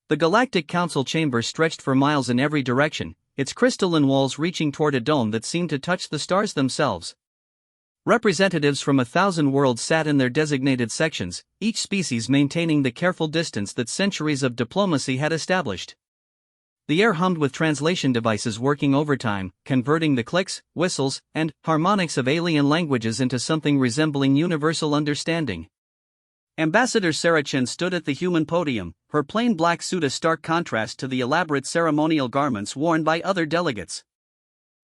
The Galactic Council chamber stretched for miles in every direction, its crystalline walls reaching toward a dome that seemed to touch the stars themselves. Representatives from 1,000 worlds sat in their designated sections, each species maintaining the careful distance that centuries of diplomacy had established. The air hummed with translation devices working overtime, converting the clicks, whistles, and harmonics of alien languages into something resembling universal understanding. Ambassador Sarah Chen stood at the human podium, her plain black suit a stark contrast to the elaborate ceremonial garments worn by other delegates.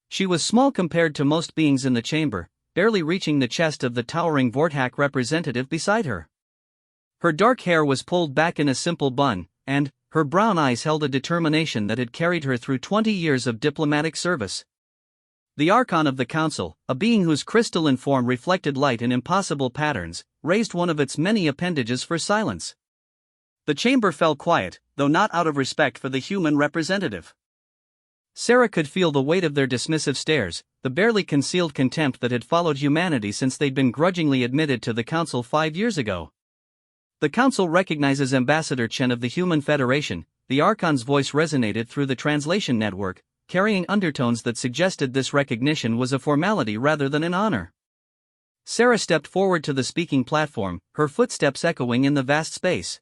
She was small compared to most beings in the chamber, barely reaching the chest of the towering Vortak representative beside her. Her dark hair was pulled back in a simple bun, and her brown eyes held a determination that had carried her through 20 years of diplomatic service. The Archon of the Council, a being whose crystalline form reflected light in impossible patterns, raised one of its many appendages for silence. The chamber fell quiet, though not out of respect for the human representative. Sarah could feel the weight of their dismissive stares, the barely concealed contempt that had followed humanity since they'd been grudgingly admitted to the Council 5 years ago. The Council recognizes Ambassador Chen of the Human Federation. The Archon's voice resonated through the translation network, carrying undertones that suggested this recognition was a formality rather than an honor. Sarah stepped forward to the speaking platform, her footsteps echoing in the vast space.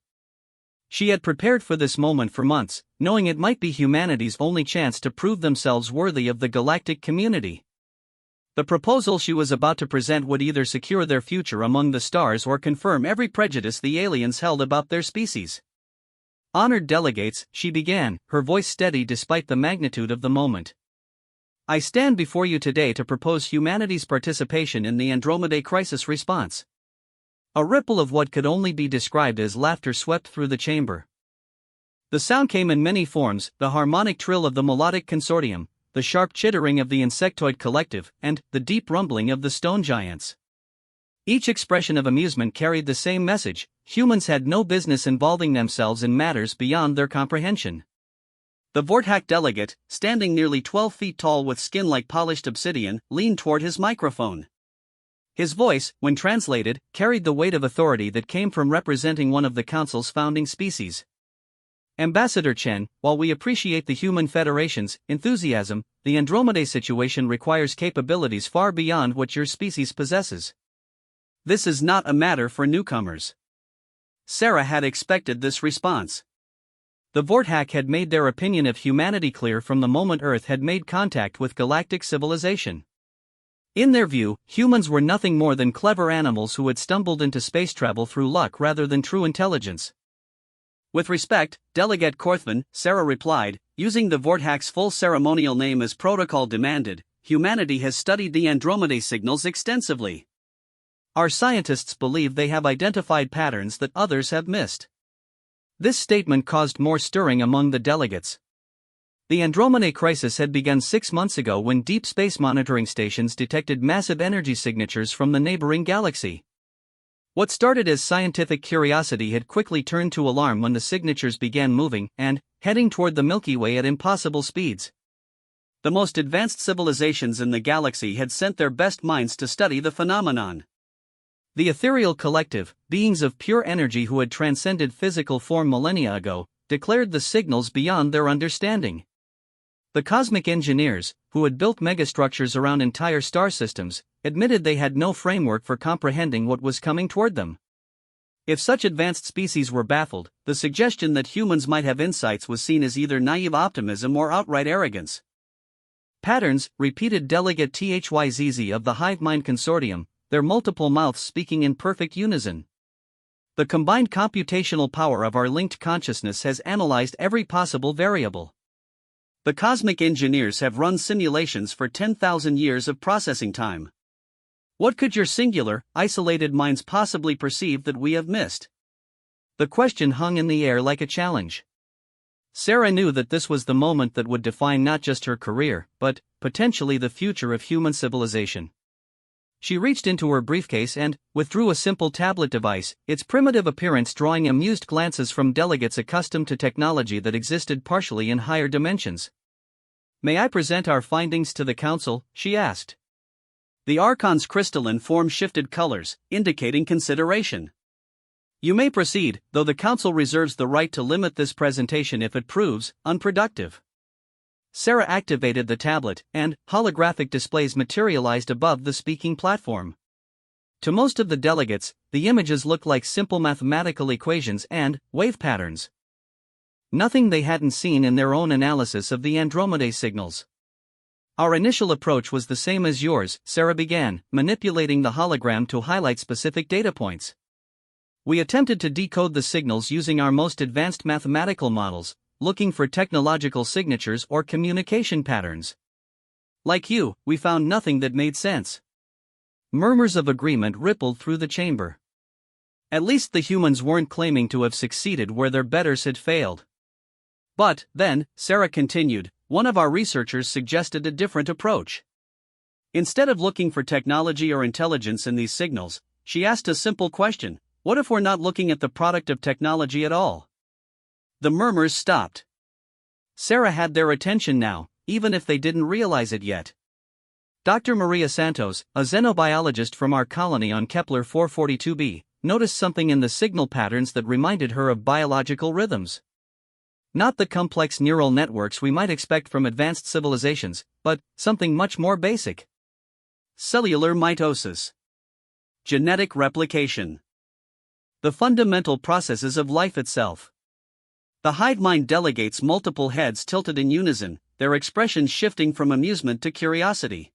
She had prepared for this moment for months, knowing it might be humanity's only chance to prove themselves worthy of the galactic community. The proposal she was about to present would either secure their future among the stars or confirm every prejudice the aliens held about their species. Honored delegates, she began, her voice steady despite the magnitude of the moment. I stand before you today to propose humanity's participation in the Andromedae crisis response. A ripple of what could only be described as laughter swept through the chamber. The sound came in many forms, the harmonic trill of the melodic consortium, the sharp chittering of the insectoid collective, and the deep rumbling of the stone giants. Each expression of amusement carried the same message: humans had no business involving themselves in matters beyond their comprehension. The Vortak delegate, standing nearly 12 feet tall with skin like polished obsidian, leaned toward his microphone. His voice, when translated, carried the weight of authority that came from representing one of the Council's founding species. Ambassador Chen, while we appreciate the Human Federation's enthusiasm, the Andromedae situation requires capabilities far beyond what your species possesses. This is not a matter for newcomers. Sarah had expected this response. The Vortak had made their opinion of humanity clear from the moment Earth had made contact with galactic civilization. In their view, humans were nothing more than clever animals who had stumbled into space travel through luck rather than true intelligence. With respect, Delegate Korthvan, Sarah replied, using the Vortak's full ceremonial name as protocol demanded, humanity has studied the Andromedae signals extensively. Our scientists believe they have identified patterns that others have missed. This statement caused more stirring among the delegates. The Andromedae crisis had begun 6 months ago when deep space monitoring stations detected massive energy signatures from the neighboring galaxy. What started as scientific curiosity had quickly turned to alarm when the signatures began moving and heading toward the Milky Way at impossible speeds. The most advanced civilizations in the galaxy had sent their best minds to study the phenomenon. The ethereal collective, beings of pure energy who had transcended physical form millennia ago, declared the signals beyond their understanding. The cosmic engineers, who had built megastructures around entire star systems, admitted they had no framework for comprehending what was coming toward them. If such advanced species were baffled, the suggestion that humans might have insights was seen as either naive optimism or outright arrogance. Patterns, repeated Delegate THYZZ of the Hive Mind Consortium, their multiple mouths speaking in perfect unison. The combined computational power of our linked consciousness has analyzed every possible variable. The cosmic engineers have run simulations for 10,000 years of processing time. What could your singular, isolated minds possibly perceive that we have missed? The question hung in the air like a challenge. Sarah knew that this was the moment that would define not just her career, but, potentially, the future of human civilization. She reached into her briefcase and withdrew a simple tablet device, its primitive appearance drawing amused glances from delegates accustomed to technology that existed partially in higher dimensions. May I present our findings to the Council? She asked. The Archon's crystalline form shifted colors, indicating consideration. You may proceed, though the Council reserves the right to limit this presentation if it proves unproductive. Sarah activated the tablet, and holographic displays materialized above the speaking platform. To most of the delegates, the images looked like simple mathematical equations and wave patterns. Nothing they hadn't seen in their own analysis of the Andromedae signals. Our initial approach was the same as yours, Sarah began, manipulating the hologram to highlight specific data points. We attempted to decode the signals using our most advanced mathematical models, looking for technological signatures or communication patterns. Like you, we found nothing that made sense. Murmurs of agreement rippled through the chamber. At least the humans weren't claiming to have succeeded where their betters had failed. But, then, Sarah continued, one of our researchers suggested a different approach. Instead of looking for technology or intelligence in these signals, she asked a simple question: what if we're not looking at the product of technology at all? The murmurs stopped. Sarah had their attention now, even if they didn't realize it yet. Dr. Maria Santos, a xenobiologist from our colony on Kepler 442b, noticed something in the signal patterns that reminded her of biological rhythms. Not the complex neural networks we might expect from advanced civilizations, but something much more basic. Cellular mitosis. Genetic replication. The fundamental processes of life itself. The hive mind delegates multiple heads tilted in unison, their expressions shifting from amusement to curiosity.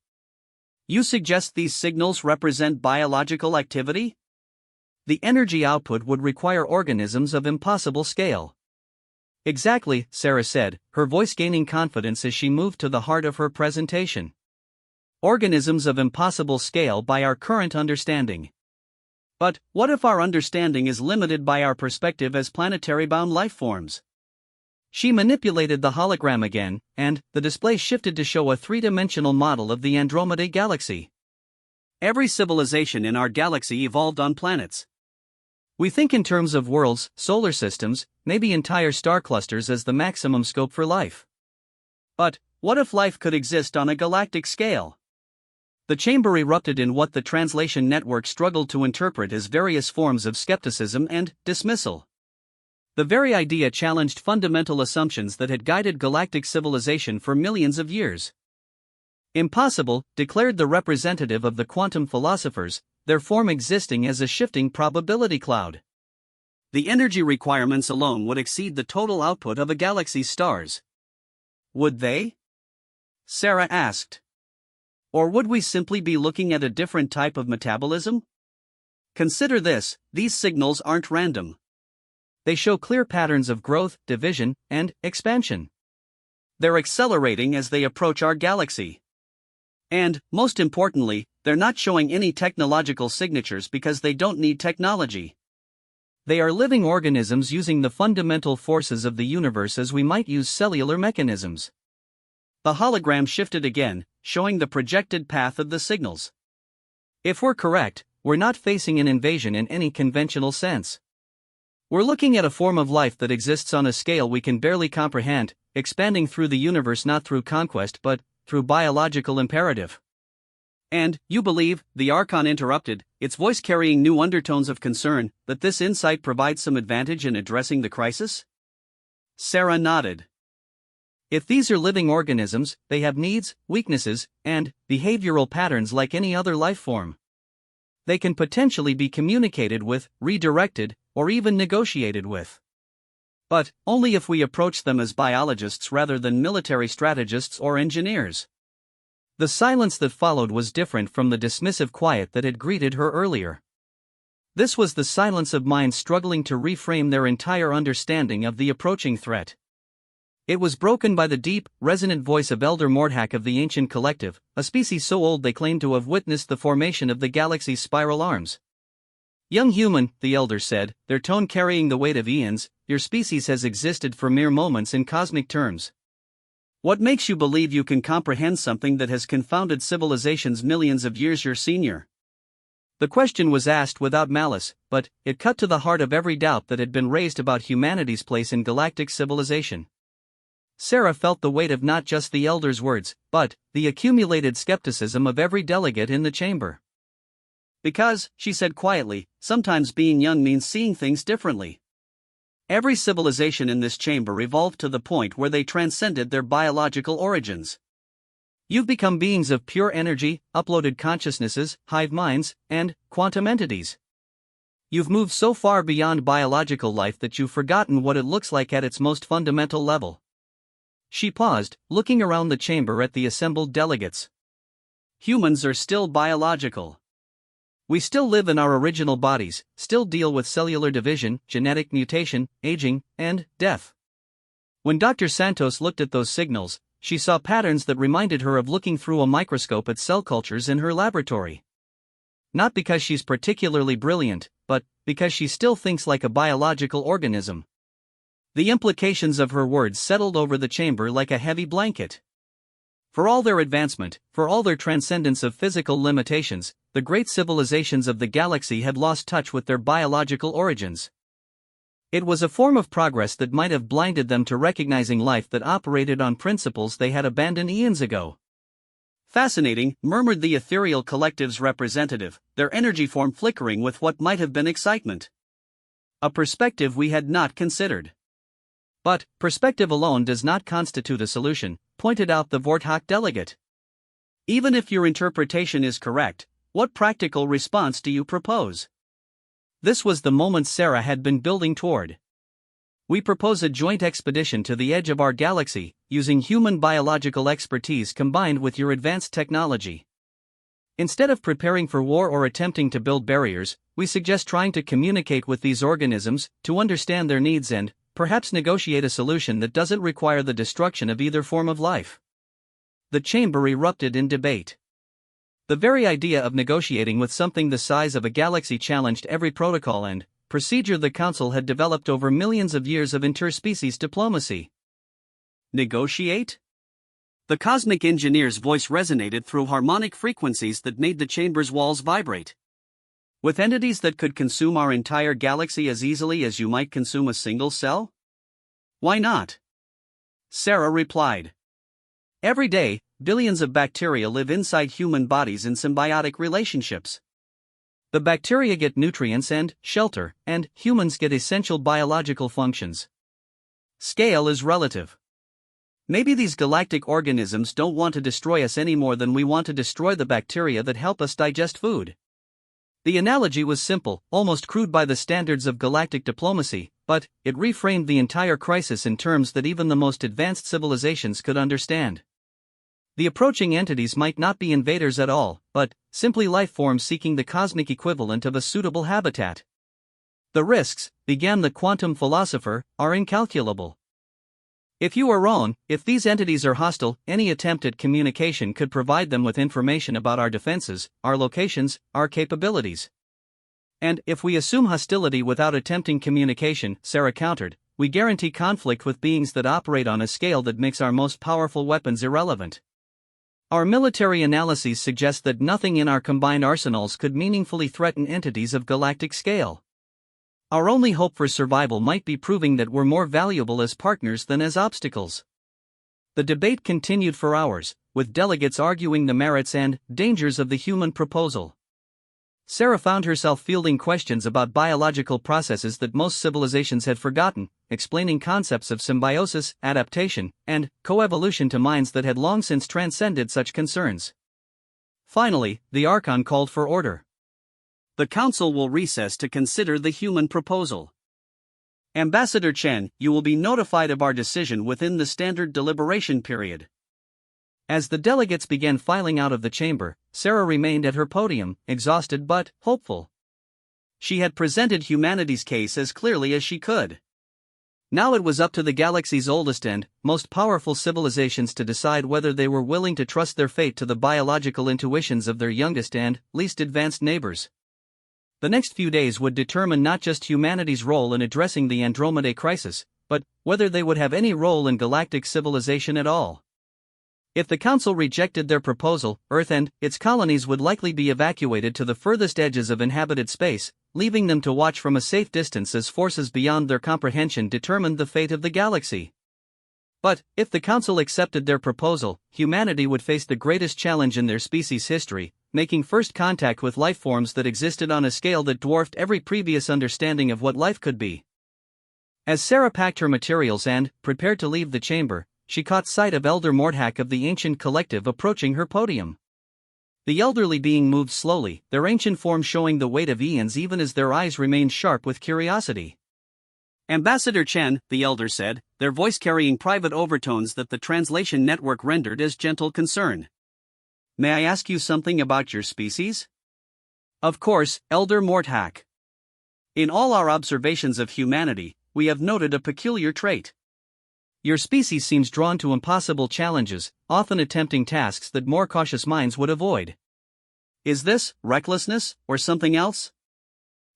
You suggest these signals represent biological activity? The energy output would require organisms of impossible scale. Exactly, Sarah said, her voice gaining confidence as she moved to the heart of her presentation. Organisms of impossible scale by our current understanding. But, what if our understanding is limited by our perspective as planetary-bound life forms? She manipulated the hologram again, and the display shifted to show a three-dimensional model of the Andromedae galaxy. Every civilization in our galaxy evolved on planets. We think in terms of worlds, solar systems, maybe entire star clusters as the maximum scope for life. But, what if life could exist on a galactic scale? The chamber erupted in what the translation network struggled to interpret as various forms of skepticism and dismissal. The very idea challenged fundamental assumptions that had guided galactic civilization for millions of years. Impossible, declared the representative of the quantum philosophers, their form existing as a shifting probability cloud. The energy requirements alone would exceed the total output of a galaxy's stars. Would they? Sarah asked. Or would we simply be looking at a different type of metabolism? Consider this: these signals aren't random. They show clear patterns of growth, division, and expansion. They're accelerating as they approach our galaxy. And, most importantly, they're not showing any technological signatures because they don't need technology. They are living organisms using the fundamental forces of the universe as we might use cellular mechanisms. The hologram shifted again, showing the projected path of the signals. If we're correct, we're not facing an invasion in any conventional sense. We're looking at a form of life that exists on a scale we can barely comprehend, expanding through the universe not through conquest but through biological imperative. And, you believe, the Archon interrupted, its voice carrying new undertones of concern, that this insight provides some advantage in addressing the crisis? Sarah nodded. If these are living organisms, they have needs, weaknesses, and behavioral patterns like any other life form. They can potentially be communicated with, redirected, or even negotiated with. But, only if we approach them as biologists rather than military strategists or engineers. The silence that followed was different from the dismissive quiet that had greeted her earlier. This was the silence of minds struggling to reframe their entire understanding of the approaching threat. It was broken by the deep, resonant voice of Elder Mordhack of the Ancient Collective, a species so old they claimed to have witnessed the formation of the galaxy's spiral arms. Young human, the Elder said, their tone carrying the weight of eons, your species has existed for mere moments in cosmic terms. What makes you believe you can comprehend something that has confounded civilizations millions of years your senior? The question was asked without malice, but it cut to the heart of every doubt that had been raised about humanity's place in galactic civilization. Sarah felt the weight of not just the Elder's words, but the accumulated skepticism of every delegate in the chamber. Because, she said quietly, sometimes being young means seeing things differently. Every civilization in this chamber evolved to the point where they transcended their biological origins. You've become beings of pure energy, uploaded consciousnesses, hive minds, and quantum entities. You've moved so far beyond biological life that you've forgotten what it looks like at its most fundamental level. She paused, looking around the chamber at the assembled delegates. Humans are still biological. We still live in our original bodies, still deal with cellular division, genetic mutation, aging, and death. When Dr. Santos looked at those signals, she saw patterns that reminded her of looking through a microscope at cell cultures in her laboratory. Not because she's particularly brilliant, but because she still thinks like a biological organism. The implications of her words settled over the chamber like a heavy blanket. For all their advancement, for all their transcendence of physical limitations, the great civilizations of the galaxy had lost touch with their biological origins. It was a form of progress that might have blinded them to recognizing life that operated on principles they had abandoned eons ago. Fascinating, murmured the ethereal collective's representative, their energy form flickering with what might have been excitement. A perspective we had not considered. But, perspective alone does not constitute a solution, pointed out the Vorthok delegate. Even if your interpretation is correct, what practical response do you propose? This was the moment Sarah had been building toward. We propose a joint expedition to the edge of our galaxy, using human biological expertise combined with your advanced technology. Instead of preparing for war or attempting to build barriers, we suggest trying to communicate with these organisms, to understand their needs and, perhaps negotiate a solution that doesn't require the destruction of either form of life. The chamber erupted in debate. The very idea of negotiating with something the size of a galaxy challenged every protocol and procedure the Council had developed over millions of years of interspecies diplomacy. Negotiate? The cosmic engineer's voice resonated through harmonic frequencies that made the chamber's walls vibrate. With entities that could consume our entire galaxy as easily as you might consume a single cell? Why not? Sarah replied. Every day, billions of bacteria live inside human bodies in symbiotic relationships. The bacteria get nutrients and shelter, and humans get essential biological functions. Scale is relative. Maybe these galactic organisms don't want to destroy us any more than we want to destroy the bacteria that help us digest food. The analogy was simple, almost crude by the standards of galactic diplomacy, but it reframed the entire crisis in terms that even the most advanced civilizations could understand. The approaching entities might not be invaders at all, but simply life forms seeking the cosmic equivalent of a suitable habitat. The risks, began the quantum philosopher, are incalculable. If you are wrong, if these entities are hostile, any attempt at communication could provide them with information about our defenses, our locations, our capabilities. And if we assume hostility without attempting communication, Sarah countered, we guarantee conflict with beings that operate on a scale that makes our most powerful weapons irrelevant. Our military analyses suggest that nothing in our combined arsenals could meaningfully threaten entities of galactic scale. Our only hope for survival might be proving that we're more valuable as partners than as obstacles. The debate continued for hours, with delegates arguing the merits and dangers of the human proposal. Sarah found herself fielding questions about biological processes that most civilizations had forgotten, explaining concepts of symbiosis, adaptation, and coevolution to minds that had long since transcended such concerns. Finally, the Archon called for order. The Council will recess to consider the human proposal. Ambassador Chen, you will be notified of our decision within the standard deliberation period. As the delegates began filing out of the chamber, Sarah remained at her podium, exhausted but hopeful. She had presented humanity's case as clearly as she could. Now it was up to the galaxy's oldest and most powerful civilizations to decide whether they were willing to trust their fate to the biological intuitions of their youngest and least advanced neighbors. The next few days would determine not just humanity's role in addressing the Andromedae crisis, but whether they would have any role in galactic civilization at all. If the Council rejected their proposal, Earth and its colonies would likely be evacuated to the furthest edges of inhabited space, leaving them to watch from a safe distance as forces beyond their comprehension determined the fate of the galaxy. But, if the Council accepted their proposal, humanity would face the greatest challenge in their species' history, making first contact with life forms that existed on a scale that dwarfed every previous understanding of what life could be. As Sarah packed her materials and prepared to leave the chamber, she caught sight of Elder Mordhack of the Ancient Collective approaching her podium. The elderly being moved slowly, their ancient form showing the weight of eons even as their eyes remained sharp with curiosity. "Ambassador Chen," the elder said, their voice carrying private overtones that the translation network rendered as gentle concern. "May I ask you something about your species?" "Of course, Elder Mordhack. In all our observations of humanity, we have noted a peculiar trait. Your species seems drawn to impossible challenges, often attempting tasks that more cautious minds would avoid. Is this recklessness, or something else?"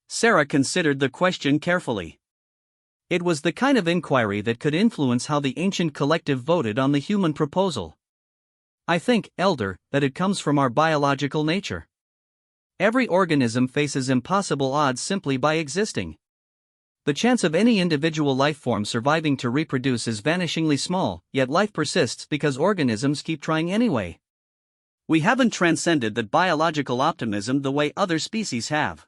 Sarah considered the question carefully. It was the kind of inquiry that could influence how the Ancient Collective voted on the human proposal. "I think, Elder, that it comes from our biological nature. Every organism faces impossible odds simply by existing. The chance of any individual life form surviving to reproduce is vanishingly small, yet life persists because organisms keep trying anyway. We haven't transcended that biological optimism the way other species have.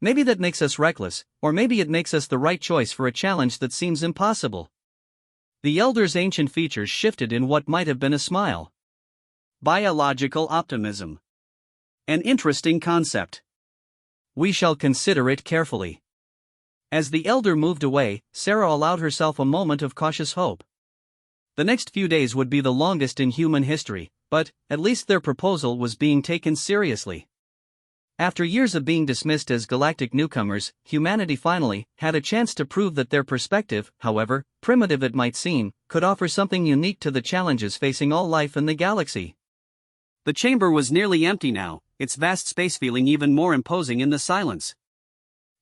Maybe that makes us reckless, or maybe it makes us the right choice for a challenge that seems impossible." The elder's ancient features shifted in what might have been a smile. Biological optimism. An interesting concept. We shall consider it carefully. As the elder moved away, Sarah allowed herself a moment of cautious hope. The next few days would be the longest in human history, but at least their proposal was being taken seriously. After years of being dismissed as galactic newcomers, humanity finally had a chance to prove that their perspective, however primitive it might seem, could offer something unique to the challenges facing all life in the galaxy. The chamber was nearly empty now, its vast space feeling even more imposing in the silence.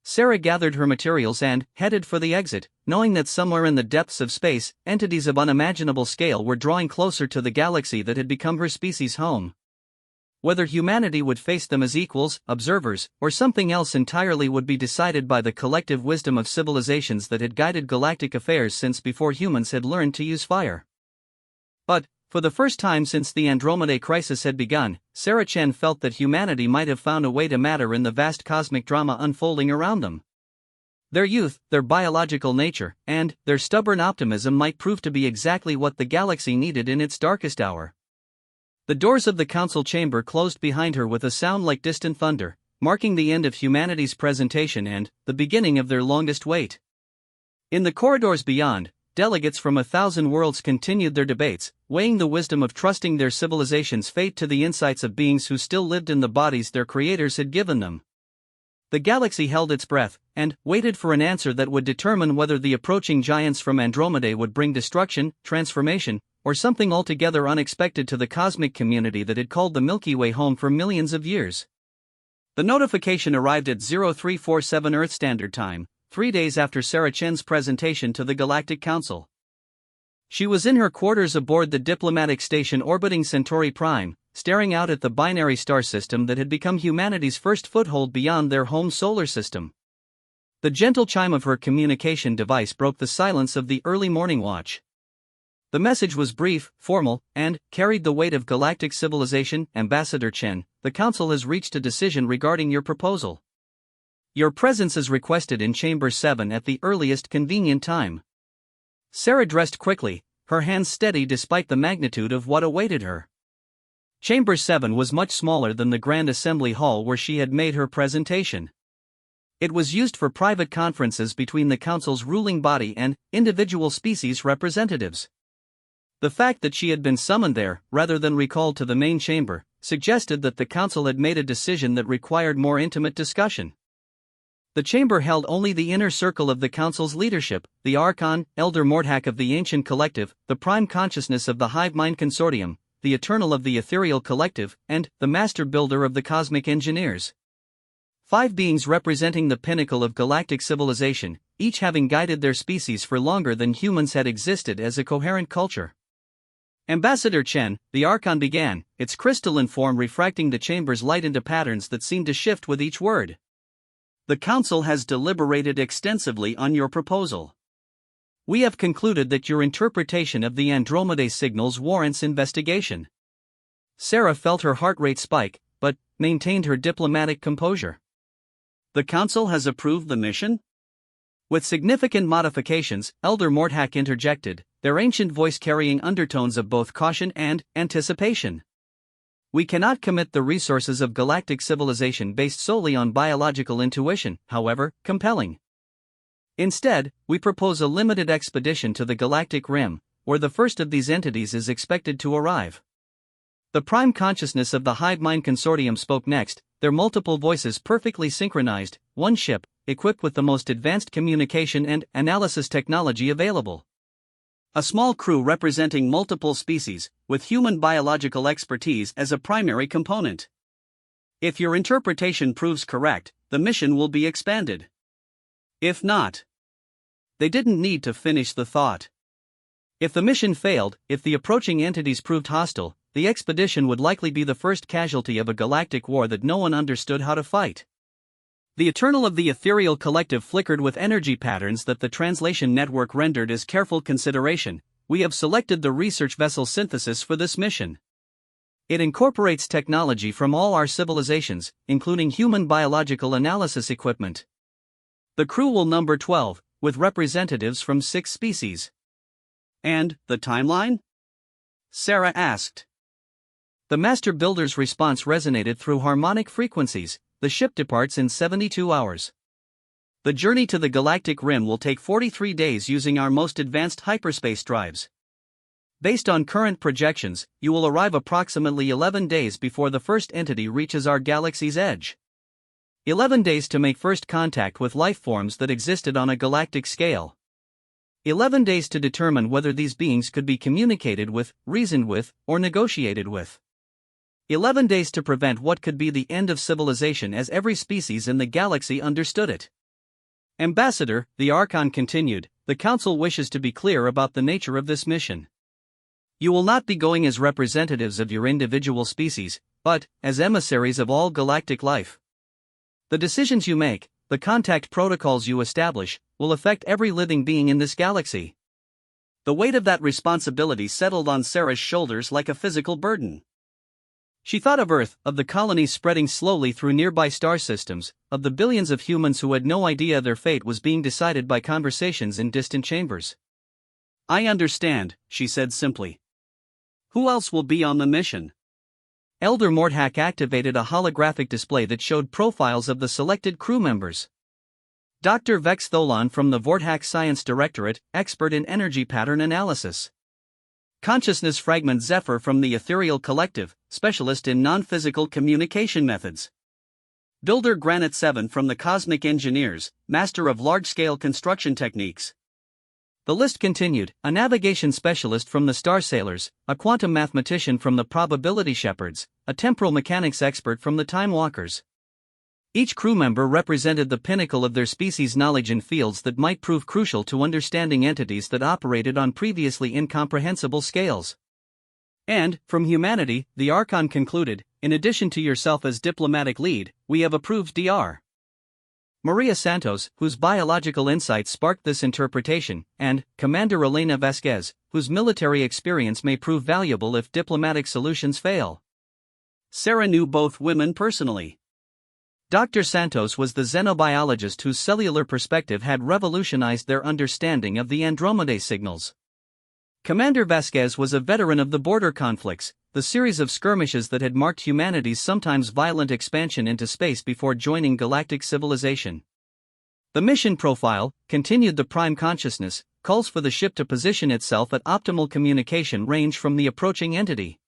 Sarah gathered her materials and headed for the exit, knowing that somewhere in the depths of space, entities of unimaginable scale were drawing closer to the galaxy that had become her species' home. Whether humanity would face them as equals, observers, or something else entirely would be decided by the collective wisdom of civilizations that had guided galactic affairs since before humans had learned to use fire. But, for the first time since the Andromedae crisis had begun, Sarah Chen felt that humanity might have found a way to matter in the vast cosmic drama unfolding around them. Their youth, their biological nature, and their stubborn optimism might prove to be exactly what the galaxy needed in its darkest hour. The doors of the council chamber closed behind her with a sound like distant thunder, marking the end of humanity's presentation and the beginning of their longest wait. In the corridors beyond, delegates from 1,000 worlds continued their debates, weighing the wisdom of trusting their civilization's fate to the insights of beings who still lived in the bodies their creators had given them. The galaxy held its breath, and waited for an answer that would determine whether the approaching giants from Andromedae would bring destruction, transformation, or something altogether unexpected to the cosmic community that had called the Milky Way home for millions of years. The notification arrived at 0347 Earth Standard Time, 3 days after Sarah Chen's presentation to the Galactic Council. She was in her quarters aboard the diplomatic station orbiting Centauri Prime, staring out at the binary star system that had become humanity's first foothold beyond their home solar system. The gentle chime of her communication device broke the silence of the early morning watch. The message was brief, formal, and carried the weight of galactic civilization. "Ambassador Chen, the Council has reached a decision regarding your proposal. Your presence is requested in Chamber 7 at the earliest convenient time." Sarah dressed quickly, her hands steady despite the magnitude of what awaited her. Chamber 7 was much smaller than the Grand Assembly Hall where she had made her presentation. It was used for private conferences between the Council's ruling body and individual species representatives. The fact that she had been summoned there, rather than recalled to the main chamber, suggested that the Council had made a decision that required more intimate discussion. The chamber held only the inner circle of the Council's leadership, the Archon, Elder Mordhack of the Ancient Collective, the Prime Consciousness of the Hive Mind Consortium, the Eternal of the Ethereal Collective, and the Master Builder of the Cosmic Engineers. 5 beings representing the pinnacle of galactic civilization, each having guided their species for longer than humans had existed as a coherent culture. "Ambassador Chen," the Archon began, its crystalline form refracting the chamber's light into patterns that seemed to shift with each word. "The Council has deliberated extensively on your proposal. We have concluded that your interpretation of the Andromedae signals warrants investigation." Sarah felt her heart rate spike, maintained her diplomatic composure. The Council has approved the mission? With significant modifications, Elder Morthak interjected, their ancient voice carrying undertones of both caution and anticipation. We cannot commit the resources of galactic civilization based solely on biological intuition, however compelling. Instead, we propose a limited expedition to the galactic rim, where the first of these entities is expected to arrive. The prime consciousness of the Hive Mind Consortium spoke next, their multiple voices perfectly synchronized, one ship, equipped with the most advanced communication and analysis technology available. A small crew representing multiple species, with human biological expertise as a primary component. If your interpretation proves correct, the mission will be expanded. If not, they didn't need to finish the thought. If the mission failed, if the approaching entities proved hostile, the expedition would likely be the first casualty of a galactic war that no one understood how to fight. The eternal of the ethereal collective flickered with energy patterns that the translation network rendered as careful consideration. We have selected the research vessel synthesis for this mission. It incorporates technology from all our civilizations, including human biological analysis equipment. The crew will number 12, with representatives from 6 species. And the timeline? Sarah asked. The Master Builder's response resonated through harmonic frequencies. The ship departs in 72 hours. The journey to the galactic rim will take 43 days using our most advanced hyperspace drives. Based on current projections, you will arrive approximately 11 days before the first entity reaches our galaxy's edge. 11 days to make first contact with life forms that existed on a galactic scale. 11 days to determine whether these beings could be communicated with, reasoned with, or negotiated with. 11 days to prevent what could be the end of civilization as every species in the galaxy understood it. Ambassador, the Archon continued, the Council wishes to be clear about the nature of this mission. You will not be going as representatives of your individual species, but as emissaries of all galactic life. The decisions you make, the contact protocols you establish, will affect every living being in this galaxy. The weight of that responsibility settled on Sarah's shoulders like a physical burden. She thought of Earth, of the colonies spreading slowly through nearby star systems, of the billions of humans who had no idea their fate was being decided by conversations in distant chambers. I understand, she said simply. Who else will be on the mission? Elder Morthak activated a holographic display that showed profiles of the selected crew members. Dr. Vex Tholan from the Vorthak Science Directorate, expert in energy pattern analysis. Consciousness Fragment Zephyr from the Ethereal Collective, specialist in non-physical communication methods. Builder Granite 7 from the Cosmic Engineers, master of large-scale construction techniques. The list continued, a navigation specialist from the Star Sailors, a quantum mathematician from the Probability Shepherds, a temporal mechanics expert from the Time Walkers. Each crew member represented the pinnacle of their species' knowledge in fields that might prove crucial to understanding entities that operated on previously incomprehensible scales. And, from humanity, the Archon concluded, in addition to yourself as diplomatic lead, we have approved Dr. Maria Santos, whose biological insights sparked this interpretation, and Commander Elena Vasquez, whose military experience may prove valuable if diplomatic solutions fail. Sarah knew both women personally. Dr. Santos was the xenobiologist whose cellular perspective had revolutionized their understanding of the Andromeda signals. Commander Vasquez was a veteran of the border conflicts, the series of skirmishes that had marked humanity's sometimes violent expansion into space before joining galactic civilization. The mission profile, continued the Prime Consciousness, calls for the ship to position itself at optimal communication range from the approaching entity.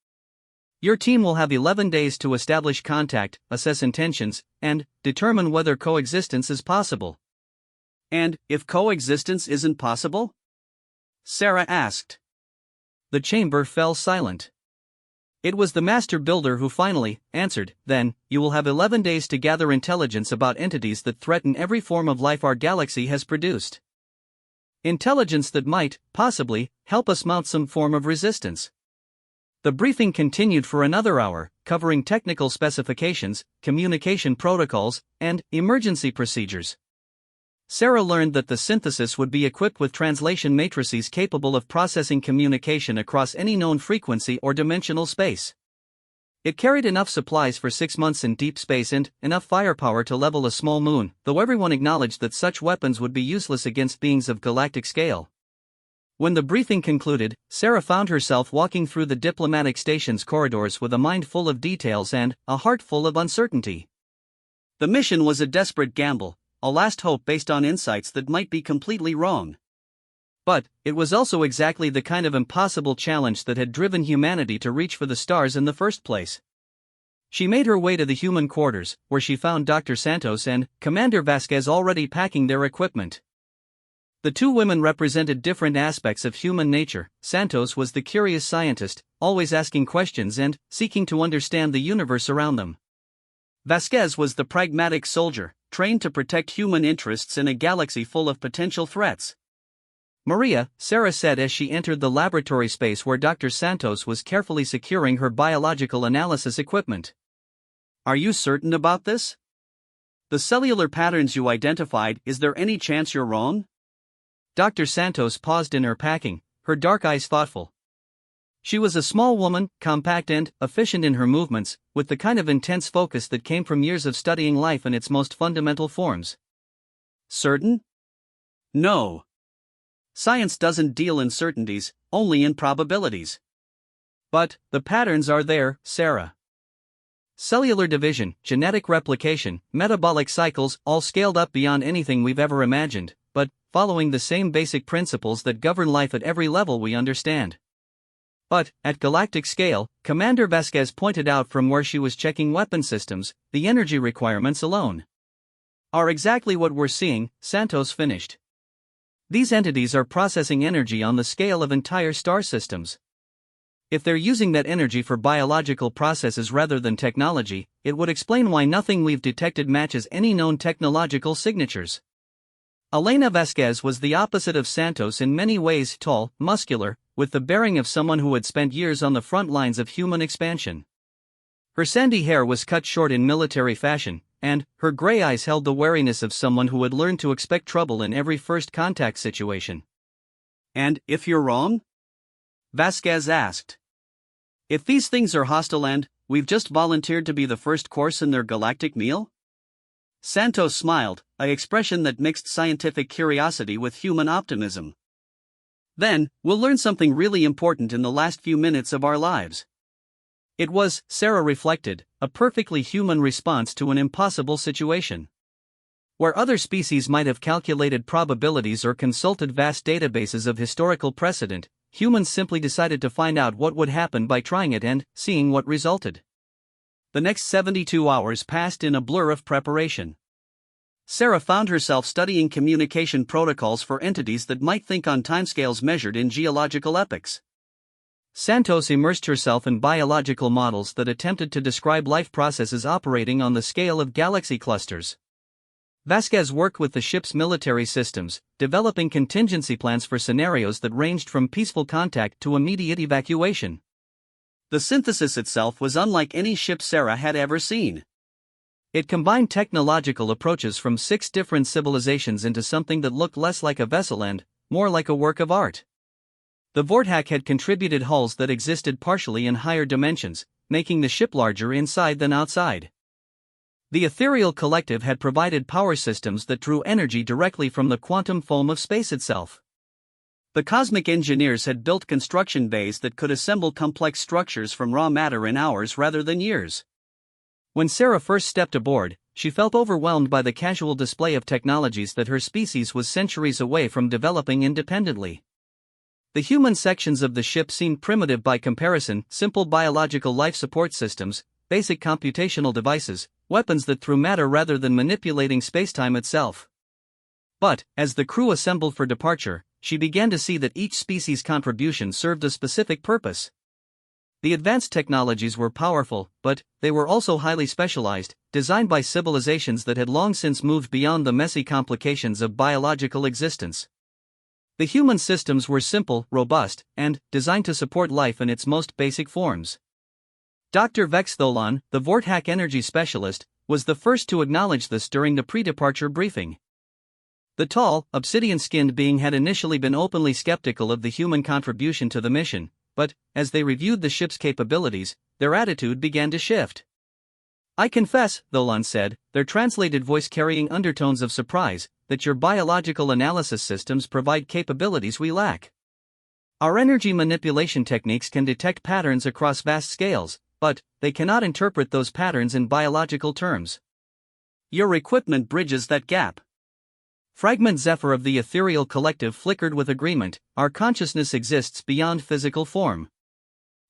Your team will have 11 days to establish contact, assess intentions, and determine whether coexistence is possible. And if coexistence isn't possible? Sarah asked. The chamber fell silent. It was the Master Builder who finally answered, then, you will have 11 days to gather intelligence about entities that threaten every form of life our galaxy has produced. Intelligence that might, possibly, help us mount some form of resistance. The briefing continued for another hour, covering technical specifications, communication protocols, and emergency procedures. Sarah learned that the synthesis would be equipped with translation matrices capable of processing communication across any known frequency or dimensional space. It carried enough supplies for 6 months in deep space and enough firepower to level a small moon, though everyone acknowledged that such weapons would be useless against beings of galactic scale. When the briefing concluded, Sarah found herself walking through the diplomatic station's corridors with a mind full of details and a heart full of uncertainty. The mission was a desperate gamble, a last hope based on insights that might be completely wrong. But it was also exactly the kind of impossible challenge that had driven humanity to reach for the stars in the first place. She made her way to the human quarters, where she found Dr. Santos and Commander Vasquez already packing their equipment. The two women represented different aspects of human nature. Santos was the curious scientist, always asking questions and seeking to understand the universe around them. Vasquez was the pragmatic soldier, trained to protect human interests in a galaxy full of potential threats. Maria, Sarah said as she entered the laboratory space where Dr. Santos was carefully securing her biological analysis equipment. Are you certain about this? The cellular patterns you identified, is there any chance you're wrong? Dr. Santos paused in her packing, her dark eyes thoughtful. She was a small woman, compact and efficient in her movements, with the kind of intense focus that came from years of studying life in its most fundamental forms. Certain? No. Science doesn't deal in certainties, only in probabilities. But the patterns are there, Sarah. Cellular division, genetic replication, metabolic cycles, all scaled up beyond anything we've ever imagined, but following the same basic principles that govern life at every level we understand. But, at galactic scale, Commander Vasquez pointed out from where she was checking weapon systems, the energy requirements alone are exactly what we're seeing, Santos finished. These entities are processing energy on the scale of entire star systems. If they're using that energy for biological processes rather than technology, it would explain why nothing we've detected matches any known technological signatures. Elena Vasquez was the opposite of Santos in many ways, tall, muscular, with the bearing of someone who had spent years on the front lines of human expansion. Her sandy hair was cut short in military fashion, and her gray eyes held the wariness of someone who had learned to expect trouble in every first contact situation. And if you're wrong? Vasquez asked. If these things are hostile and we've just volunteered to be the first course in their galactic meal? Santos smiled, an expression that mixed scientific curiosity with human optimism. Then, we'll learn something really important in the last few minutes of our lives. It was, Sarah reflected, a perfectly human response to an impossible situation. Where other species might have calculated probabilities or consulted vast databases of historical precedent, humans simply decided to find out what would happen by trying it and seeing what resulted. The next 72 hours passed in a blur of preparation. Sarah found herself studying communication protocols for entities that might think on timescales measured in geological epochs. Santos immersed herself in biological models that attempted to describe life processes operating on the scale of galaxy clusters. Vasquez worked with the ship's military systems, developing contingency plans for scenarios that ranged from peaceful contact to immediate evacuation. The synthesis itself was unlike any ship Sarah had ever seen. It combined technological approaches from 6 different civilizations into something that looked less like a vessel and more like a work of art. The Vortak had contributed hulls that existed partially in higher dimensions, making the ship larger inside than outside. The Ethereal Collective had provided power systems that drew energy directly from the quantum foam of space itself. The cosmic engineers had built construction bays that could assemble complex structures from raw matter in hours rather than years. When Sarah first stepped aboard, she felt overwhelmed by the casual display of technologies that her species was centuries away from developing independently. The human sections of the ship seemed primitive by comparison: simple biological life support systems, basic computational devices, weapons that threw matter rather than manipulating spacetime itself. But, as the crew assembled for departure, she began to see that each species' contribution served a specific purpose. The advanced technologies were powerful, but they were also highly specialized, designed by civilizations that had long since moved beyond the messy complications of biological existence. The human systems were simple, robust, and designed to support life in its most basic forms. Dr. Vextholan, the Vortak energy specialist, was the first to acknowledge this during the pre-departure briefing. The tall, obsidian-skinned being had initially been openly skeptical of the human contribution to the mission, but, as they reviewed the ship's capabilities, their attitude began to shift. "I confess," Tholan said, their translated voice carrying undertones of surprise, "that your biological analysis systems provide capabilities we lack. Our energy manipulation techniques can detect patterns across vast scales, but they cannot interpret those patterns in biological terms. Your equipment bridges that gap." Fragment Zephyr of the ethereal collective flickered with agreement. "Our consciousness exists beyond physical form.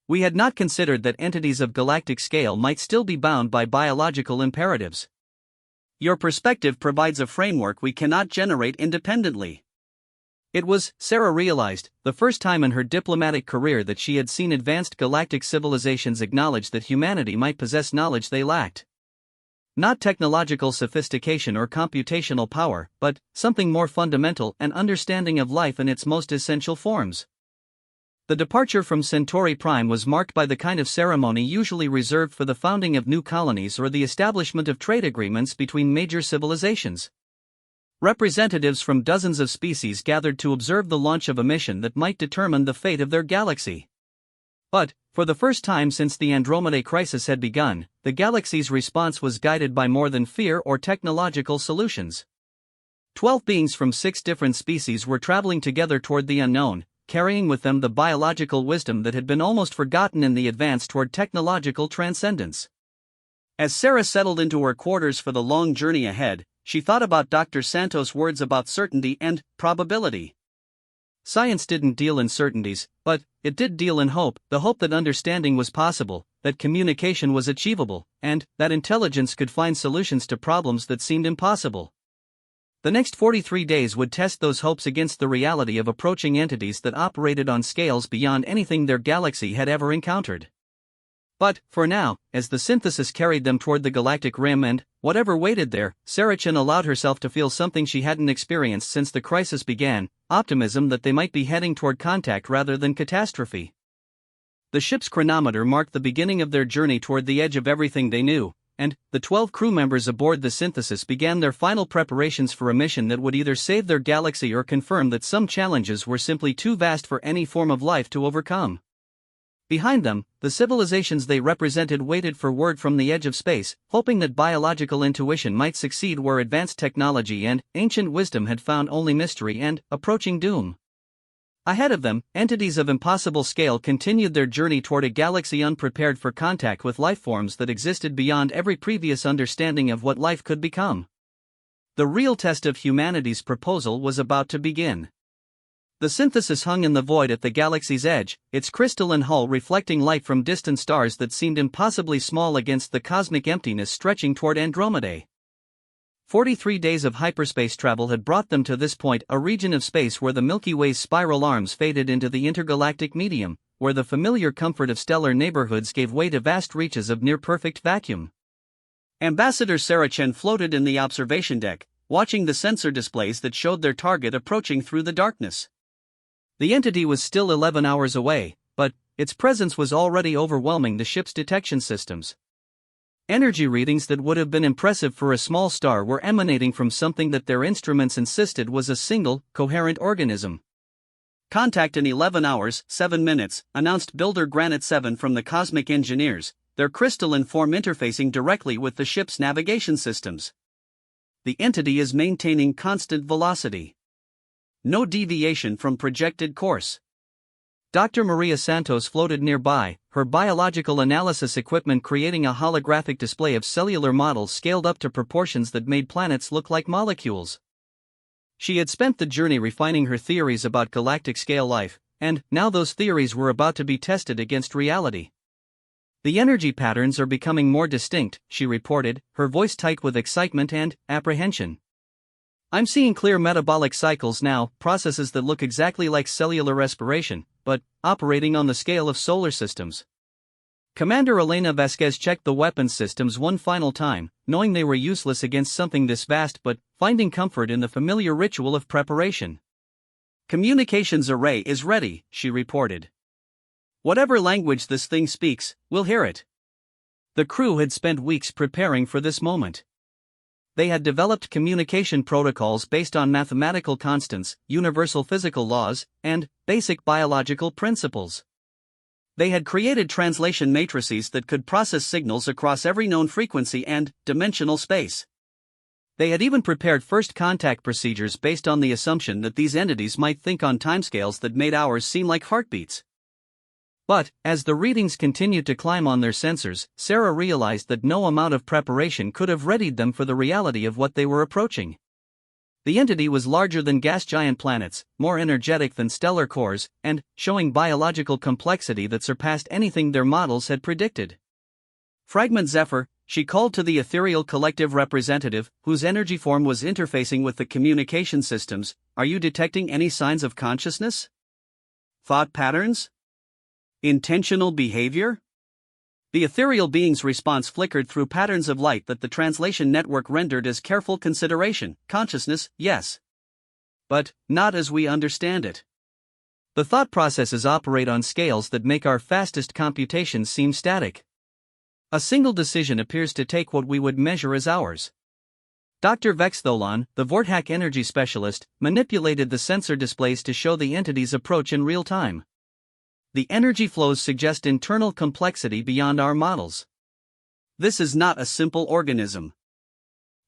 We had not considered that entities of galactic scale might still be bound by biological imperatives. Your perspective provides a framework we cannot generate independently." It was, Sarah realized, the first time in her diplomatic career that she had seen advanced galactic civilizations acknowledge that humanity might possess knowledge they lacked. Not technological sophistication or computational power, but something more fundamental: an understanding of life in its most essential forms. The departure from Centauri Prime was marked by the kind of ceremony usually reserved for the founding of new colonies or the establishment of trade agreements between major civilizations. Representatives from dozens of species gathered to observe the launch of a mission that might determine the fate of their galaxy. But, for the first time since the Andromedae crisis had begun, the galaxy's response was guided by more than fear or technological solutions. 12 beings from 6 different species were traveling together toward the unknown, carrying with them the biological wisdom that had been almost forgotten in the advance toward technological transcendence. As Sarah settled into her quarters for the long journey ahead, she thought about Dr. Santos' words about certainty and probability. Science didn't deal in certainties, but it did deal in hope, the hope that understanding was possible, that communication was achievable, and that intelligence could find solutions to problems that seemed impossible. The next 43 days would test those hopes against the reality of approaching entities that operated on scales beyond anything their galaxy had ever encountered. But, for now, as the synthesis carried them toward the galactic rim and, whatever waited there, Sarachan allowed herself to feel something she hadn't experienced since the crisis began: optimism that they might be heading toward contact rather than catastrophe. The ship's chronometer marked the beginning of their journey toward the edge of everything they knew, and the 12 crew members aboard the synthesis began their final preparations for a mission that would either save their galaxy or confirm that some challenges were simply too vast for any form of life to overcome. Behind them, the civilizations they represented waited for word from the edge of space, hoping that biological intuition might succeed where advanced technology and ancient wisdom had found only mystery and approaching doom. Ahead of them, entities of impossible scale continued their journey toward a galaxy unprepared for contact with lifeforms that existed beyond every previous understanding of what life could become. The real test of humanity's proposal was about to begin. The synthesis hung in the void at the galaxy's edge, its crystalline hull reflecting light from distant stars that seemed impossibly small against the cosmic emptiness stretching toward Andromedae. 43 days of hyperspace travel had brought them to this point, a region of space where the Milky Way's spiral arms faded into the intergalactic medium, where the familiar comfort of stellar neighborhoods gave way to vast reaches of near-perfect vacuum. Ambassador Sarachan floated in the observation deck, watching the sensor displays that showed their target approaching through the darkness. The entity was still 11 hours away, but its presence was already overwhelming the ship's detection systems. Energy readings that would have been impressive for a small star were emanating from something that their instruments insisted was a single, coherent organism. "Contact in 11 hours, 7 minutes, announced Builder Granite 7 from the Cosmic Engineers, their crystalline form interfacing directly with the ship's navigation systems. The entity is maintaining constant velocity. No deviation from projected course." Dr. Maria Santos floated nearby, her biological analysis equipment creating a holographic display of cellular models scaled up to proportions that made planets look like molecules. She had spent the journey refining her theories about galactic-scale life, and now those theories were about to be tested against reality. "The energy patterns are becoming more distinct," she reported, her voice tight with excitement and apprehension. "I'm seeing clear metabolic cycles now, processes that look exactly like cellular respiration, but operating on the scale of solar systems." Commander Elena Vasquez checked the weapons systems one final time, knowing they were useless against something this vast but finding comfort in the familiar ritual of preparation. "Communications array is ready," she reported. "Whatever language this thing speaks, we'll hear it." The crew had spent weeks preparing for this moment. They had developed communication protocols based on mathematical constants, universal physical laws, and basic biological principles. They had created translation matrices that could process signals across every known frequency and dimensional space. They had even prepared first contact procedures based on the assumption that these entities might think on timescales that made hours seem like heartbeats. But, as the readings continued to climb on their sensors, Sarah realized that no amount of preparation could have readied them for the reality of what they were approaching. The entity was larger than gas giant planets, more energetic than stellar cores, and showing biological complexity that surpassed anything their models had predicted. Fragment Zephyr, she called to the ethereal collective representative, whose energy form was interfacing with the communication systems. Are you detecting any signs of consciousness? Thought patterns? Intentional behavior? The ethereal being's response flickered through patterns of light that the translation network rendered as careful consideration. Consciousness, yes. But not as we understand it. The thought processes operate on scales that make our fastest computations seem static. A single decision appears to take what we would measure as hours. Dr. Vextholan, the Vorthack energy specialist, manipulated the sensor displays to show the entity's approach in real time. The energy flows suggest internal complexity beyond our models. This is not a simple organism.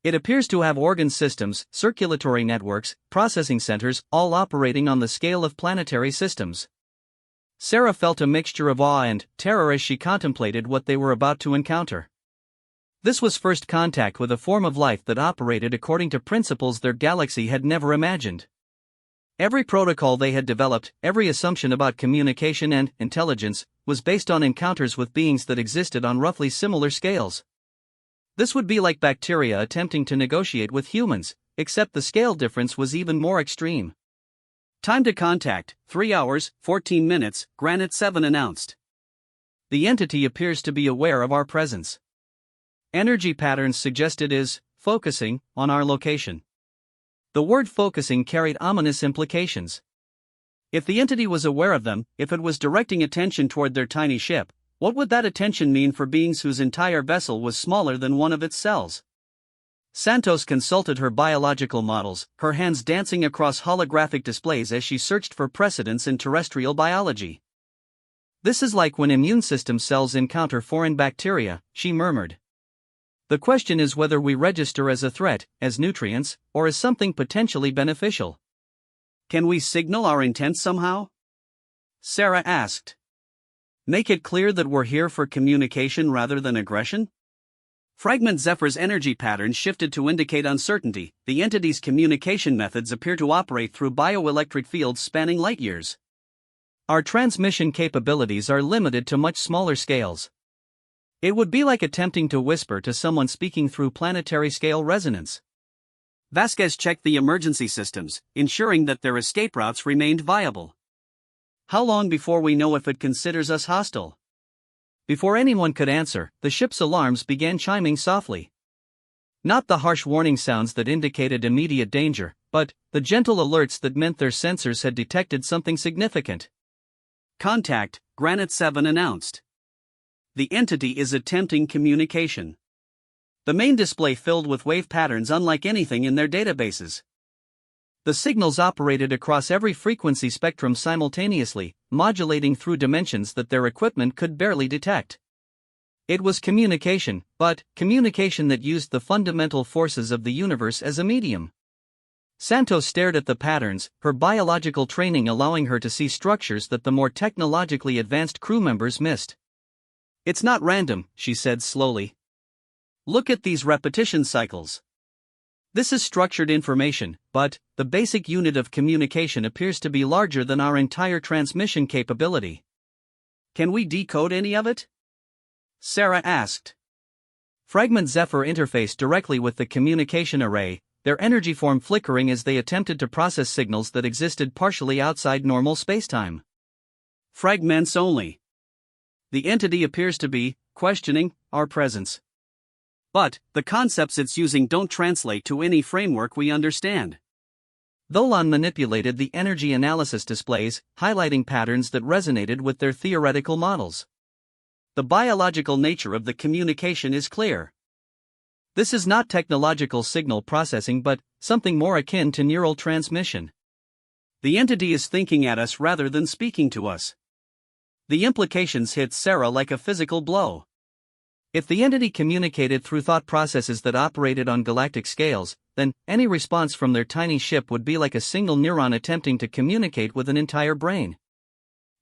It appears to have organ systems, circulatory networks, processing centers, all operating on the scale of planetary systems. Sarah felt a mixture of awe and terror as she contemplated what they were about to encounter. This was first contact with a form of life that operated according to principles their galaxy had never imagined. Every protocol they had developed, every assumption about communication and intelligence, was based on encounters with beings that existed on roughly similar scales. This would be like bacteria attempting to negotiate with humans, except the scale difference was even more extreme. Time to contact, 3 hours, 14 minutes, Granite 7 announced. The entity appears to be aware of our presence. Energy patterns suggest it is focusing on our location. The word focusing carried ominous implications. If the entity was aware of them, if it was directing attention toward their tiny ship, what would that attention mean for beings whose entire vessel was smaller than one of its cells? Santos consulted her biological models, her hands dancing across holographic displays as she searched for precedents in terrestrial biology. This is like when immune system cells encounter foreign bacteria, she murmured. The question is whether we register as a threat, as nutrients, or as something potentially beneficial. Can we signal our intent somehow? Sarah asked. Make it clear that we're here for communication rather than aggression? Fragment Zephyr's energy pattern shifted to indicate uncertainty. The entity's communication methods appear to operate through bioelectric fields spanning light years. Our transmission capabilities are limited to much smaller scales. It would be like attempting to whisper to someone speaking through planetary-scale resonance. Vasquez checked the emergency systems, ensuring that their escape routes remained viable. How long before we know if it considers us hostile? Before anyone could answer, the ship's alarms began chiming softly. Not the harsh warning sounds that indicated immediate danger, but the gentle alerts that meant their sensors had detected something significant. Contact, Granite 7 announced. The entity is attempting communication. The main display filled with wave patterns unlike anything in their databases. The signals operated across every frequency spectrum simultaneously, modulating through dimensions that their equipment could barely detect. It was communication, but communication that used the fundamental forces of the universe as a medium. Santos stared at the patterns, her biological training allowing her to see structures that the more technologically advanced crew members missed. It's not random, she said slowly. Look at these repetition cycles. This is structured information, but the basic unit of communication appears to be larger than our entire transmission capability. Can we decode any of it? Sarah asked. Fragment Zephyr interfaced directly with the communication array, their energy form flickering as they attempted to process signals that existed partially outside normal spacetime. Fragments only. The entity appears to be questioning our presence. But the concepts it's using don't translate to any framework we understand. Tholan manipulated the energy analysis displays, highlighting patterns that resonated with their theoretical models. The biological nature of the communication is clear. This is not technological signal processing but something more akin to neural transmission. The entity is thinking at us rather than speaking to us. The implications hit Sarah like a physical blow. If the entity communicated through thought processes that operated on galactic scales, then any response from their tiny ship would be like a single neuron attempting to communicate with an entire brain.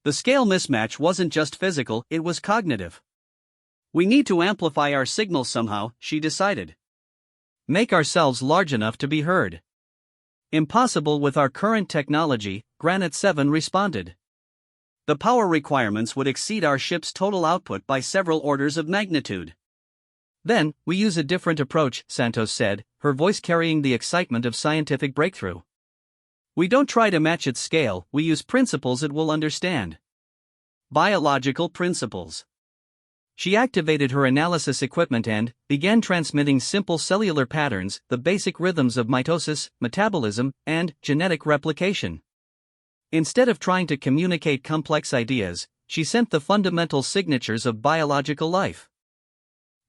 The scale mismatch wasn't just physical, it was cognitive. We need to amplify our signals somehow, she decided. Make ourselves large enough to be heard. Impossible with our current technology, Granite 7 responded. The power requirements would exceed our ship's total output by several orders of magnitude. Then, we use a different approach, Santos said, her voice carrying the excitement of scientific breakthrough. We don't try to match its scale, we use principles it will understand. Biological principles. She activated her analysis equipment and began transmitting simple cellular patterns, the basic rhythms of mitosis, metabolism, and genetic replication. Instead of trying to communicate complex ideas, she sent the fundamental signatures of biological life.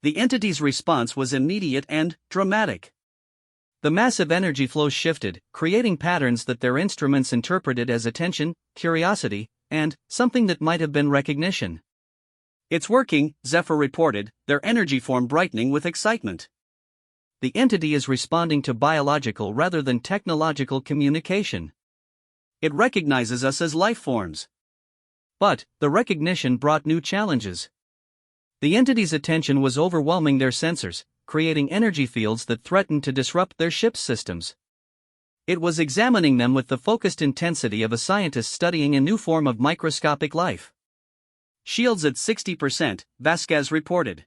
The entity's response was immediate and dramatic. The massive energy flows shifted, creating patterns that their instruments interpreted as attention, curiosity, and something that might have been recognition. It's working, Zephyr reported, their energy form brightening with excitement. The entity is responding to biological rather than technological communication. It recognizes us as life forms. But the recognition brought new challenges. The entity's attention was overwhelming their sensors, creating energy fields that threatened to disrupt their ship's systems. It was examining them with the focused intensity of a scientist studying a new form of microscopic life. Shields at 60%, Vasquez reported.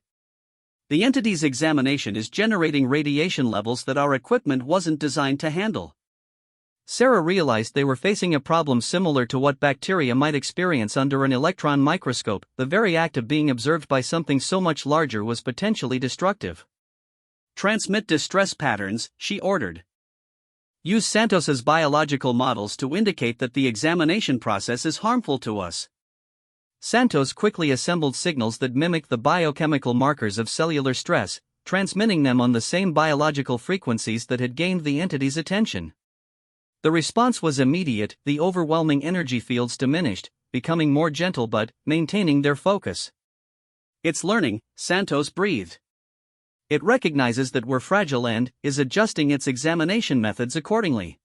The entity's examination is generating radiation levels that our equipment wasn't designed to handle. Sarah realized they were facing a problem similar to what bacteria might experience under an electron microscope. The very act of being observed by something so much larger was potentially destructive. Transmit distress patterns, she ordered. Use Santos's biological models to indicate that the examination process is harmful to us. Santos quickly assembled signals that mimic the biochemical markers of cellular stress, transmitting them on the same biological frequencies that had gained the entity's attention. The response was immediate, the overwhelming energy fields diminished, becoming more gentle but maintaining their focus. It's learning, Santos breathed. It recognizes that we're fragile and is adjusting its examination methods accordingly.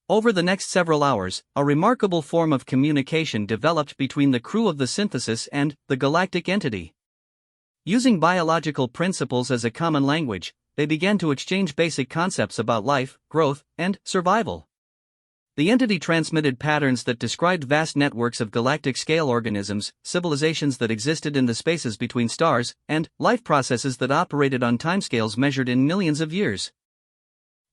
Over the next several hours, a remarkable form of communication developed between the crew of the Synthesis and the galactic entity. Using biological principles as a common language, they began to exchange basic concepts about life, growth, and survival. The entity transmitted patterns that described vast networks of galactic-scale organisms, civilizations that existed in the spaces between stars, and life processes that operated on timescales measured in millions of years.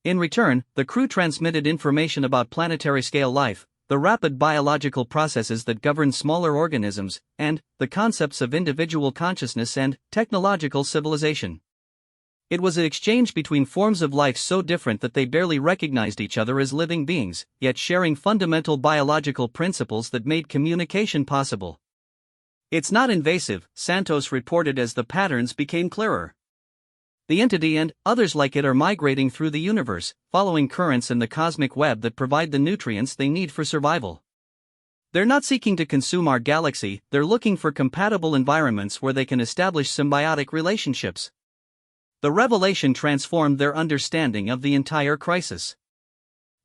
In return, the crew transmitted information about planetary-scale life, the rapid biological processes that govern smaller organisms, and the concepts of individual consciousness and technological civilization. It was an exchange between forms of life so different that they barely recognized each other as living beings, yet sharing fundamental biological principles that made communication possible. It's not invasive, Santos reported as the patterns became clearer. The entity and others like it are migrating through the universe, following currents in the cosmic web that provide the nutrients they need for survival. They're not seeking to consume our galaxy, they're looking for compatible environments where they can establish symbiotic relationships. The revelation transformed their understanding of the entire crisis.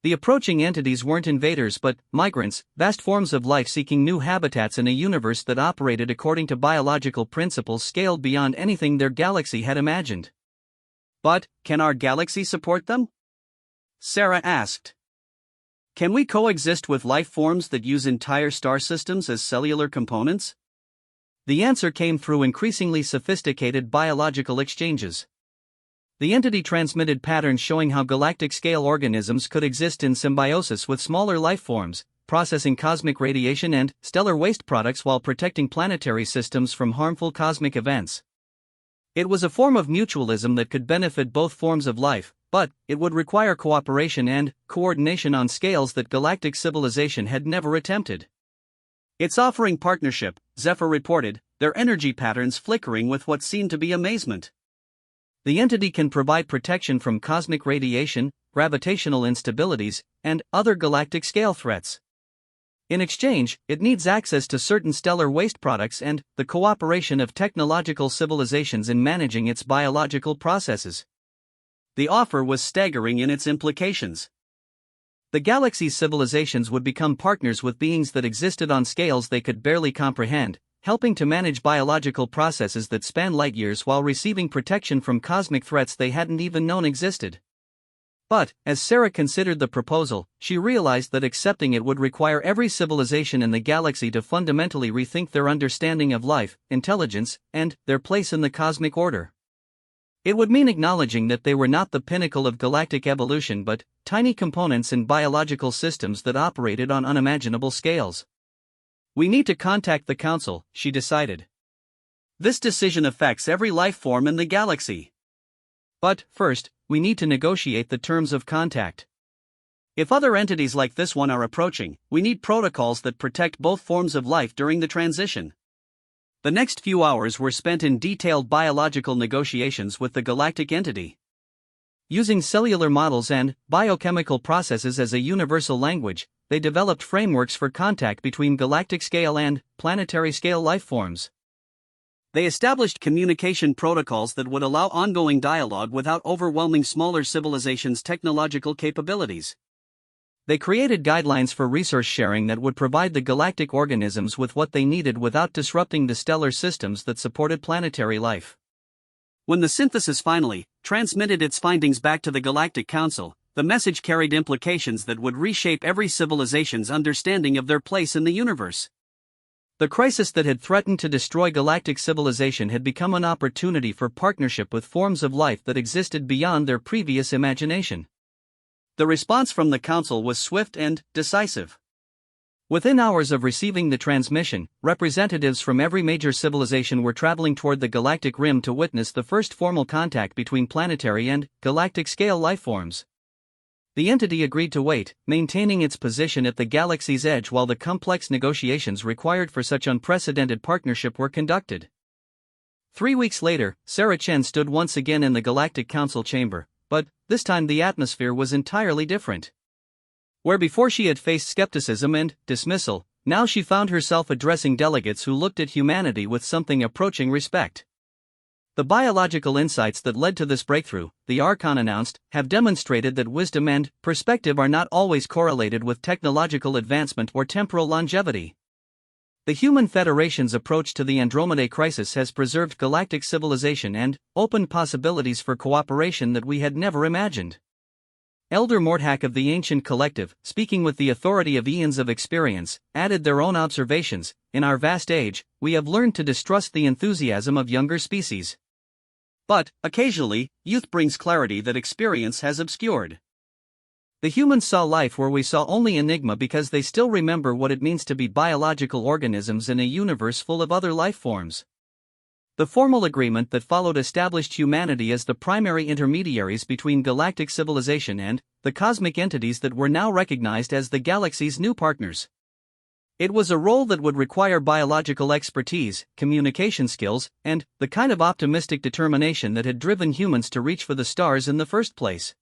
The approaching entities weren't invaders but migrants, vast forms of life seeking new habitats in a universe that operated according to biological principles scaled beyond anything their galaxy had imagined. But, can our galaxy support them? Sarah asked. Can we coexist with life forms that use entire star systems as cellular components? The answer came through increasingly sophisticated biological exchanges. The entity transmitted patterns showing how galactic-scale organisms could exist in symbiosis with smaller life forms, processing cosmic radiation and stellar waste products while protecting planetary systems from harmful cosmic events. It was a form of mutualism that could benefit both forms of life, but it would require cooperation and coordination on scales that galactic civilization had never attempted. It's offering partnership, Zephyr reported, their energy patterns flickering with what seemed to be amazement. The entity can provide protection from cosmic radiation, gravitational instabilities, and other galactic-scale threats. In exchange, it needs access to certain stellar waste products and the cooperation of technological civilizations in managing its biological processes. The offer was staggering in its implications. The galaxy's civilizations would become partners with beings that existed on scales they could barely comprehend, helping to manage biological processes that span light years while receiving protection from cosmic threats they hadn't even known existed. But, as Sarah considered the proposal, she realized that accepting it would require every civilization in the galaxy to fundamentally rethink their understanding of life, intelligence, and their place in the cosmic order. It would mean acknowledging that they were not the pinnacle of galactic evolution but tiny components in biological systems that operated on unimaginable scales. We need to contact the Council, she decided. This decision affects every life form in the galaxy. But, first, we need to negotiate the terms of contact. If other entities like this one are approaching, we need protocols that protect both forms of life during the transition. The next few hours were spent in detailed biological negotiations with the galactic entity. Using cellular models and biochemical processes as a universal language, they developed frameworks for contact between galactic-scale and planetary-scale life forms. They established communication protocols that would allow ongoing dialogue without overwhelming smaller civilizations' technological capabilities. They created guidelines for resource sharing that would provide the galactic organisms with what they needed without disrupting the stellar systems that supported planetary life. When the synthesis finally transmitted its findings back to the Galactic Council, the message carried implications that would reshape every civilization's understanding of their place in the universe. The crisis that had threatened to destroy galactic civilization had become an opportunity for partnership with forms of life that existed beyond their previous imagination. The response from the Council was swift and decisive. Within hours of receiving the transmission, representatives from every major civilization were traveling toward the galactic rim to witness the first formal contact between planetary and galactic-scale life forms. The entity agreed to wait, maintaining its position at the galaxy's edge while the complex negotiations required for such unprecedented partnership were conducted. 3 weeks later, Sarah Chen stood once again in the Galactic Council chamber, but this time the atmosphere was entirely different. Where before she had faced skepticism and dismissal, now she found herself addressing delegates who looked at humanity with something approaching respect. The biological insights that led to this breakthrough, the Archon announced, have demonstrated that wisdom and perspective are not always correlated with technological advancement or temporal longevity. The Human Federation's approach to the Andromedae crisis has preserved galactic civilization and opened possibilities for cooperation that we had never imagined. Elder Morthack of the Ancient Collective, speaking with the authority of eons of experience, added their own observations. In our vast age, we have learned to distrust the enthusiasm of younger species. But, occasionally, youth brings clarity that experience has obscured. The humans saw life where we saw only enigma because they still remember what it means to be biological organisms in a universe full of other life forms. The formal agreement that followed established humanity as the primary intermediaries between galactic civilization and the cosmic entities that were now recognized as the galaxy's new partners. It was a role that would require biological expertise, communication skills, and the kind of optimistic determination that had driven humans to reach for the stars in the first place.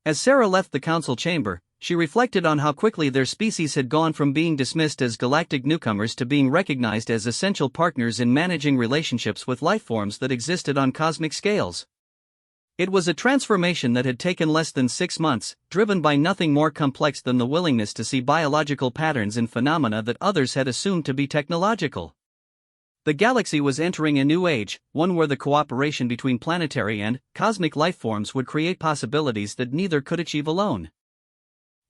As Sarah left the council chamber, she reflected on how quickly their species had gone from being dismissed as galactic newcomers to being recognized as essential partners in managing relationships with life forms that existed on cosmic scales. It was a transformation that had taken less than 6 months, driven by nothing more complex than the willingness to see biological patterns in phenomena that others had assumed to be technological. The galaxy was entering a new age, one where the cooperation between planetary and cosmic life forms would create possibilities that neither could achieve alone.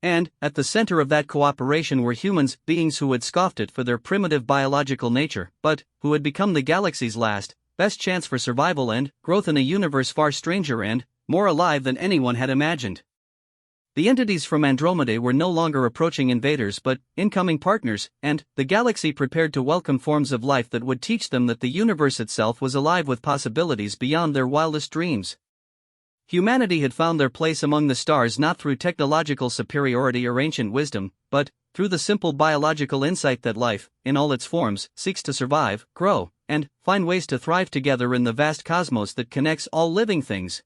And, at the center of that cooperation were humans, beings who had scoffed it for their primitive biological nature, but who had become the galaxy's best chance for survival and growth in a universe far stranger and more alive than anyone had imagined. The entities from Andromedae were no longer approaching invaders but incoming partners, and the galaxy prepared to welcome forms of life that would teach them that the universe itself was alive with possibilities beyond their wildest dreams. Humanity had found their place among the stars not through technological superiority or ancient wisdom, but through the simple biological insight that life, in all its forms, seeks to survive, grow, and find ways to thrive together in the vast cosmos that connects all living things.